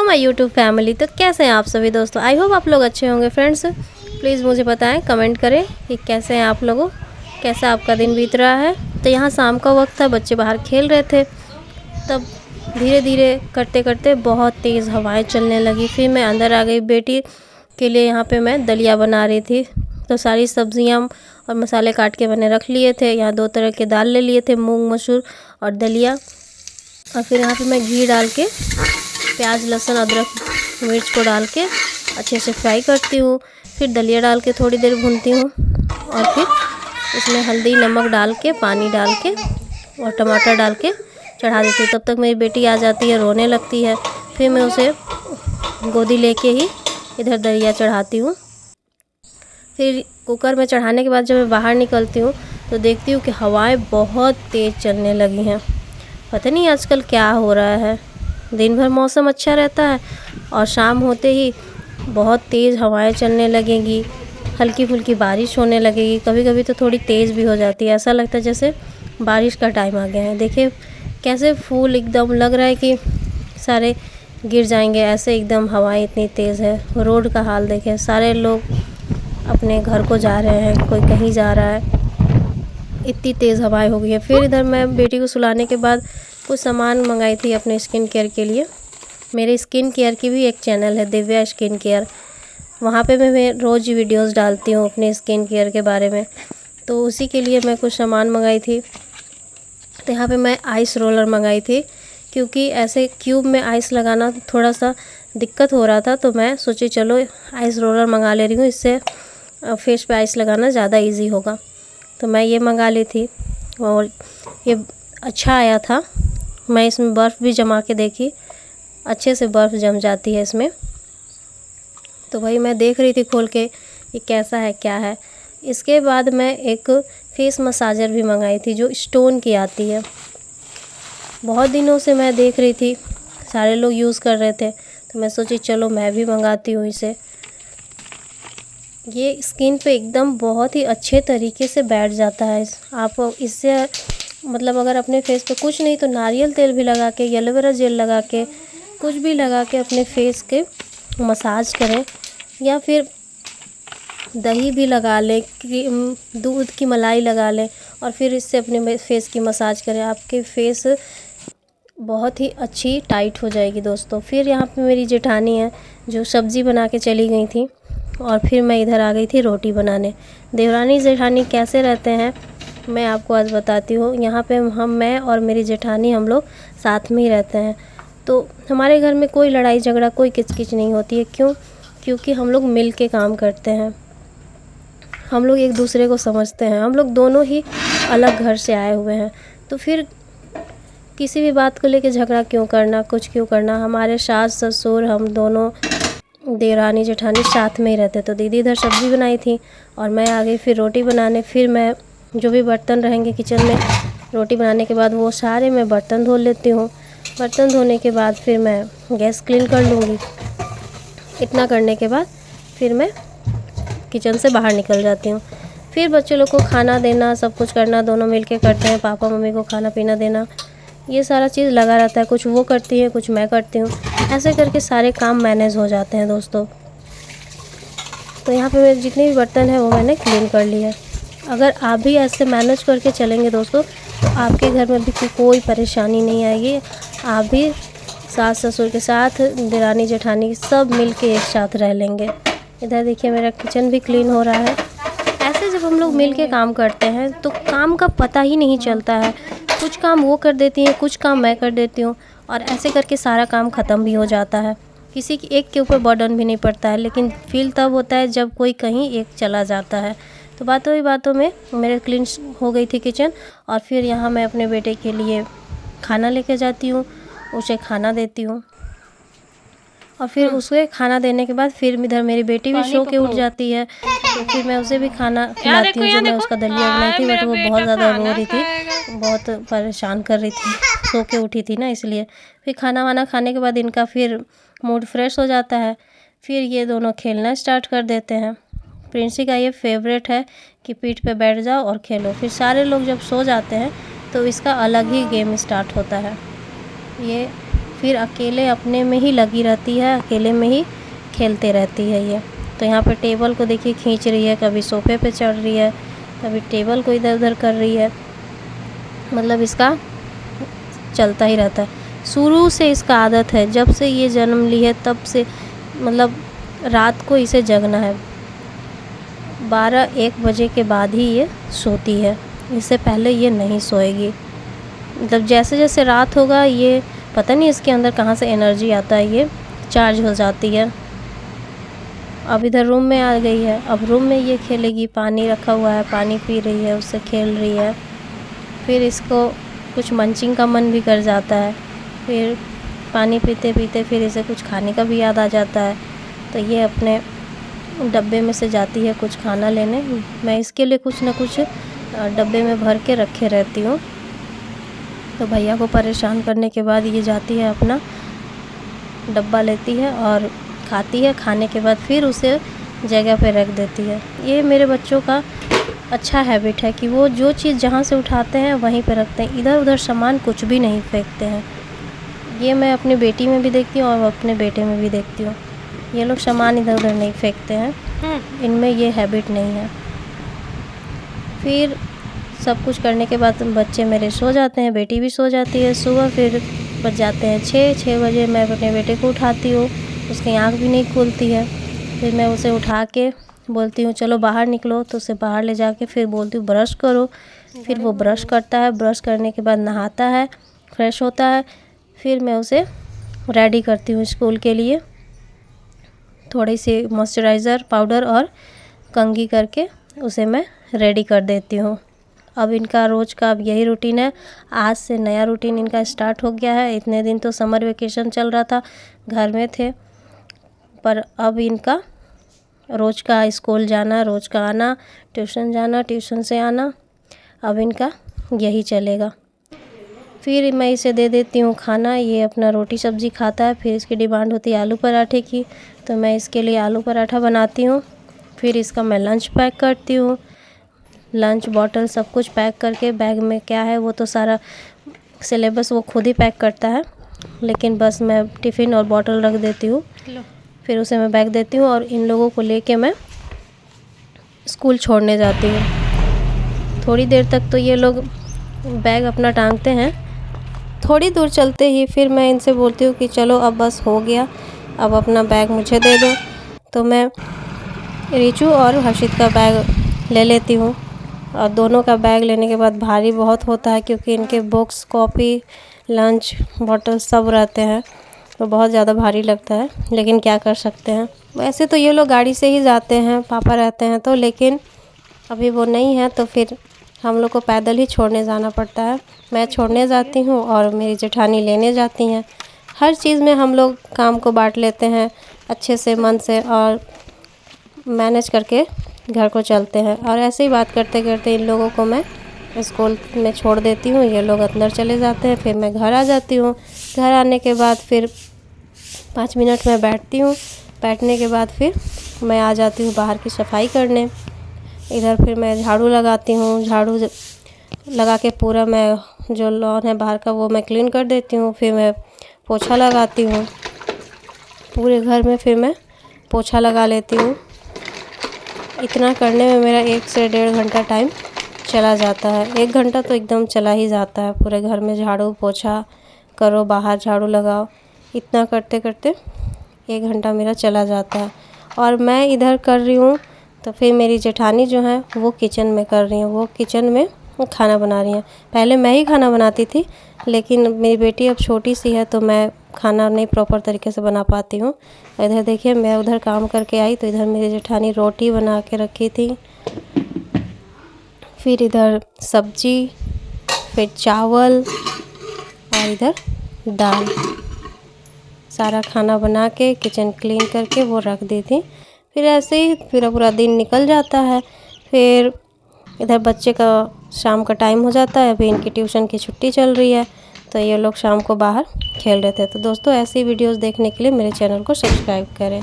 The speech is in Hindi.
My YouTube family. तो कैसे हैं आप सभी दोस्तों? आई होप आप लोग अच्छे होंगे। फ्रेंड्स प्लीज़ मुझे बताएं, कमेंट करें कि कैसे हैं आप लोगों, कैसा आपका दिन बीत रहा है। तो यहाँ शाम का वक्त था, बच्चे बाहर खेल रहे थे, तब धीरे धीरे करते करते बहुत तेज़ हवाएं चलने लगी। फिर मैं अंदर आ गई। बेटी के लिए यहाँ पे मैं दलिया बना रही थी, तो सारी सब्जियाँ और मसाले काट के मैंने रख लिए थे। यहाँ 2 तरह के दाल ले लिए थे, मूंग मसूर और दलिया। और फिर यहाँ पे मैं घी डाल के प्याज लहसुन अदरक मिर्च को डाल के अच्छे से फ्राई करती हूँ। फिर दलिया डाल के थोड़ी देर भूनती हूँ और फिर इसमें हल्दी नमक डाल के पानी डाल के और टमाटर डाल के चढ़ा देती हूँ। तब तक मेरी बेटी आ जाती है, रोने लगती है। फिर मैं उसे गोदी लेके ही इधर दलिया चढ़ाती हूँ। फिर कुकर में चढ़ाने के बाद जब मैं बाहर निकलती हूँ तो देखती हूँ कि हवाएं बहुत तेज़ चलने लगी हैं। पता नहीं आजकल क्या हो रहा है। दिन भर मौसम अच्छा रहता है और शाम होते ही बहुत तेज़ हवाएं चलने लगेंगी, हल्की फुल्की बारिश होने लगेगी। कभी कभी तो थोड़ी तेज़ भी हो जाती है, ऐसा लगता है जैसे बारिश का टाइम आ गया है। देखिए कैसे फूल एकदम लग रहा है कि सारे गिर जाएंगे, ऐसे एकदम हवाएं इतनी तेज़ है। रोड का हाल देखें, सारे लोग अपने घर को जा रहे हैं, कोई कहीं जा रहा है, इतनी तेज़ हवाएं हो गई है। फिर इधर मैं बेटी को सुलाने के बाद कुछ सामान मंगाई थी अपने स्किन केयर के लिए। मेरे स्किन केयर की भी एक चैनल है, दिव्या स्किन केयर। वहाँ पे मैं रोज़ वीडियोस डालती हूँ अपने स्किन केयर के बारे में। तो उसी के लिए मैं कुछ सामान मंगाई थी। तो यहाँ पे मैं आइस रोलर मंगाई थी, क्योंकि ऐसे क्यूब में आइस लगाना थोड़ा सा दिक्कत हो रहा था। तो मैं सोची चलो आइस रोलर मंगा ले रही हूँ, इससे फेस पे आइस लगाना ज़्यादा ईजी होगा। तो मैं ये मंगा ली थी और ये अच्छा आया था। मैं इसमें बर्फ़ भी जमा के देखी, अच्छे से बर्फ़ जम जाती है इसमें। तो वही मैं देख रही थी खोल के ये कैसा है क्या है। इसके बाद मैं एक फेस मसाजर भी मंगाई थी जो स्टोन की आती है। बहुत दिनों से मैं देख रही थी, सारे लोग यूज़ कर रहे थे, तो मैं सोची चलो मैं भी मंगाती हूँ इसे। ये स्किन पे एकदम बहुत ही अच्छे तरीके से बैठ जाता है। आप इससे मतलब अगर अपने फेस पे कुछ नहीं तो नारियल तेल भी लगा के, एलोवेरा जेल लगा के, कुछ भी लगा के अपने फेस के मसाज करें, या फिर दही भी लगा लें, दूध की मलाई लगा लें और फिर इससे अपने फेस की मसाज करें, आपके फेस बहुत ही अच्छी टाइट हो जाएगी दोस्तों। फिर यहाँ पे मेरी जेठानी है जो सब्ज़ी बना के चली गई थी और फिर मैं इधर आ गई थी रोटी बनाने। देवरानी जेठानी कैसे रहते हैं मैं आपको आज बताती हूँ। यहाँ पे मैं और मेरी जेठानी हम लोग साथ में ही रहते हैं। तो हमारे घर में कोई लड़ाई झगड़ा, कोई किचकिच नहीं होती है। क्यों? क्योंकि हम लोग मिल के काम करते हैं, हम लोग एक दूसरे को समझते हैं। हम लोग दोनों ही अलग घर से आए हुए हैं, तो फिर किसी भी बात को लेके झगड़ा क्यों करना, कुछ क्यों करना। हमारे सास ससुर हम दोनों देवरानी जेठानी साथ में ही रहते। तो दीदी इधर सब्ज़ी बनाई थी और मैं आ गई फिर रोटी बनाने। फिर मैं जो भी बर्तन रहेंगे किचन में रोटी बनाने के बाद वो सारे मैं बर्तन धो लेती हूँ। बर्तन धोने के बाद फिर मैं गैस क्लीन कर लूँगी। इतना करने के बाद फिर मैं किचन से बाहर निकल जाती हूँ। फिर बच्चों लोग को खाना देना, सब कुछ करना दोनों मिलके करते हैं। पापा मम्मी को खाना पीना देना, ये सारा चीज़ लगा रहता है। कुछ वो करती है, कुछ मैं करती हूँ, ऐसे करके सारे काम मैनेज हो जाते हैं दोस्तों। तो यहाँ पे मेरे जितने भी बर्तन हैं वो मैंने क्लीन कर लिया है। अगर आप भी ऐसे मैनेज करके चलेंगे दोस्तों तो आपके घर में भी कोई परेशानी नहीं आएगी। आप भी सास ससुर के साथ, देरानी जेठानी सब मिल के एक साथ रह लेंगे। इधर देखिए मेरा किचन भी क्लीन हो रहा है। ऐसे जब हम लोग मिल के काम करते हैं तो काम का पता ही नहीं चलता है। कुछ काम वो कर देती है, कुछ काम मैं कर देती हूँ और ऐसे करके सारा काम ख़त्म भी हो जाता है। किसी की एक के ऊपर बर्डन भी नहीं पड़ता है। लेकिन फील तब होता है जब कोई कहीं एक चला जाता है। तो बातों ही बातों में मेरे क्लीन हो गई थी किचन। और फिर यहाँ मैं अपने बेटे के लिए खाना लेके जाती हूँ, उसे खाना देती हूँ और फिर उसे खाना देने के बाद फिर इधर मेरी बेटी भी सो के उठ जाती है। तो फिर मैं उसे भी खाना खिलाती हूँ। जो मैं उसका दलिया बनाई थी बट वो बहुत ज़्यादा रो रही थी, बहुत परेशान कर रही थी, सो के उठी थी ना इसलिए। फिर खाना वाना खाने के बाद इनका फिर मूड फ्रेश हो जाता है। फिर ये दोनों खेलना स्टार्ट कर देते हैं। प्रिंसी का ये फेवरेट है कि पीठ पे बैठ जाओ और खेलो। फिर सारे लोग जब सो जाते हैं तो इसका अलग ही गेम स्टार्ट होता है। ये फिर अकेले अपने में ही लगी रहती है, अकेले में ही खेलते रहती है ये। तो यहाँ पे टेबल को देखिए खींच रही है, कभी सोफे पे चढ़ रही है, कभी टेबल को इधर उधर कर रही है। मतलब इसका चलता ही रहता है। शुरू से इसका आदत है, जब से ये जन्म ली है तब से, मतलब रात को इसे जगना है। 12-1 बजे के बाद ही ये सोती है, इससे पहले ये नहीं सोएगी। मतलब जैसे जैसे रात होगा ये पता नहीं इसके अंदर कहाँ से एनर्जी आता है, ये चार्ज हो जाती है। अब इधर रूम में आ गई है, अब रूम में ये खेलेगी। पानी रखा हुआ है, पानी पी रही है, उससे खेल रही है। फिर इसको कुछ मंचिंग का मन भी कर जाता है, फिर पानी पीते पीते फिर इसे कुछ खाने का भी याद आ जाता है। तो ये अपने डब्बे में से जाती है कुछ खाना लेने। मैं इसके लिए कुछ ना कुछ डब्बे में भर के रखे रहती हूँ। तो भैया को परेशान करने के बाद ये जाती है, अपना डब्बा लेती है और खाती है। खाने के बाद फिर उसे जगह पे रख देती है। ये मेरे बच्चों का अच्छा हैबिट है कि वो जो चीज़ जहाँ से उठाते हैं वहीं पे रखते हैं, इधर उधर सामान कुछ भी नहीं फेंकते हैं। ये मैं अपनी बेटी में भी देखती हूँ और अपने बेटे में भी देखती हूँ। ये लोग सामान इधर उधर नहीं फेंकते हैं, इनमें ये हैबिट नहीं है। फिर सब कुछ करने के बाद बच्चे मेरे सो जाते हैं, बेटी भी सो जाती है। सुबह फिर बज जाते हैं 6 बजे। मैं अपने बेटे को उठाती हूँ, उसकी आँख भी नहीं खुलती है। फिर मैं उसे उठा के बोलती हूँ चलो बाहर निकलो, तो उसे बाहर ले जाके फिर बोलती हूँ ब्रश करो। फिर वो ब्रश करता है, ब्रश करने के बाद नहाता है, फ्रेश होता है। फिर मैं उसे रेडी करती हूँ स्कूल के लिए। थोड़ी सी मॉइस्चराइज़र पाउडर और कंघी करके उसे मैं रेडी कर देती हूँ। अब इनका रोज़ का अब यही रूटीन है। आज से नया रूटीन इनका स्टार्ट हो गया है। इतने दिन तो समर वेकेशन चल रहा था, घर में थे, पर अब इनका रोज़ का स्कूल जाना, रोज़ का आना, ट्यूशन जाना, ट्यूशन से आना, अब इनका यही चलेगा। फिर मैं इसे दे देती हूँ खाना, ये अपना रोटी सब्ज़ी खाता है। फिर इसकी डिमांड होती है आलू पराठे की, तो मैं इसके लिए आलू पराठा बनाती हूँ। फिर इसका मैं लंच पैक करती हूँ, लंच बॉटल सब कुछ पैक करके बैग में क्या है वो तो सारा सिलेबस वो खुद ही पैक करता है, लेकिन बस मैं टिफ़िन और बॉटल रख देती हूँ। फिर उसे मैं बैग देती हूँ और इन लोगों को लेके मैं स्कूल छोड़ने जाती हूँ। थोड़ी देर तक तो ये लोग बैग अपना टांगते हैं। थोड़ी दूर चलते ही फिर मैं इनसे बोलती हूँ कि चलो अब बस हो गया, अब अपना बैग मुझे दे दो। तो मैं रिचू और हर्षित का बैग ले लेती हूँ, और दोनों का बैग लेने के बाद भारी बहुत होता है, क्योंकि इनके बुक्स, कॉपी, लंच बॉटल सब रहते हैं, तो बहुत ज़्यादा भारी लगता है। लेकिन क्या कर सकते हैं, वैसे तो ये लोग गाड़ी से ही जाते हैं, पापा रहते हैं तो, लेकिन अभी वो नहीं है तो फिर हम लोग को पैदल ही छोड़ने जाना पड़ता है। मैं छोड़ने जाती हूँ और मेरी जेठानी लेने जाती हैं। हर चीज़ में हम लोग काम को बांट लेते हैं अच्छे से, मन से, और मैनेज करके घर को चलते हैं। और ऐसे ही बात करते करते इन लोगों को मैं स्कूल में छोड़ देती हूँ, ये लोग अंदर चले जाते हैं। फिर मैं घर आ जाती हूँ। घर आने के बाद फिर 5 मिनट में बैठती हूँ। बैठने के बाद फिर मैं आ जाती हूँ बाहर की सफाई करने। इधर फिर मैं झाड़ू लगाती हूँ, झाड़ू लगा के पूरा मैं जो लॉन है बाहर का वो मैं क्लीन कर देती हूँ। फिर मैं पोछा लगाती हूँ, पूरे घर में फिर मैं पोछा लगा लेती हूँ। इतना करने में मेरा 1 से 1.5 घंटा टाइम चला जाता है। 1 घंटा तो एकदम चला ही जाता है, पूरे घर में झाड़ू पोछा करो, बाहर झाड़ू लगाओ, इतना करते करते 1 घंटा मेरा चला जाता है। और मैं इधर कर रही हूँ तो फिर मेरी जेठानी जो है वो किचन में कर रही हैं, वो किचन में खाना बना रही हैं। पहले मैं ही खाना बनाती थी, लेकिन मेरी बेटी अब छोटी सी है तो मैं खाना नहीं प्रॉपर तरीके से बना पाती हूँ। इधर देखिए मैं उधर काम करके आई तो इधर मेरी जेठानी रोटी बना के रखी थी, फिर इधर सब्जी, फिर चावल और इधर दाल, सारा खाना बना के किचन क्लीन करके वो रख दी थी। फिर ऐसे ही फिर पूरा दिन निकल जाता है। फिर इधर बच्चे का शाम का टाइम हो जाता है, अभी इनकी ट्यूशन की छुट्टी चल रही है तो ये लोग शाम को बाहर खेल रहे थे। तो दोस्तों ऐसी वीडियोस देखने के लिए मेरे चैनल को सब्सक्राइब करें।